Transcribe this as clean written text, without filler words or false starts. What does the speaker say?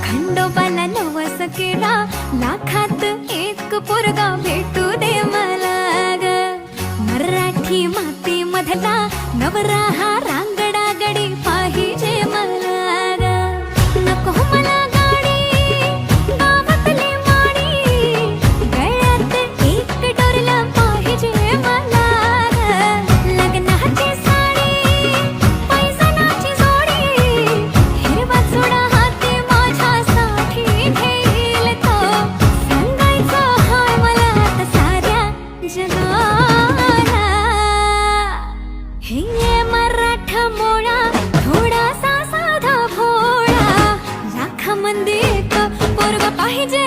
खंडोबाला नवस केला, लाखात एक पोरगा भेटू दे मला ग. मराठी माती मधला नवरा हा रांगडा गडी पाहिजे मला ग. नको मला गाडी गावातली माडी, गळ्यात एक डोरला पाहिजे मला ग. लग्नाची साडी पैसनाची जोडी, हिरवा चुडा हाती माझ्यासाठी घेईल तो. सांगायचं हाय मला आता साऱ्या जगाला, हे मराठा मोळा थोडासा साधा भोळा, लाखामध्ये एक पोरगा पाहिजे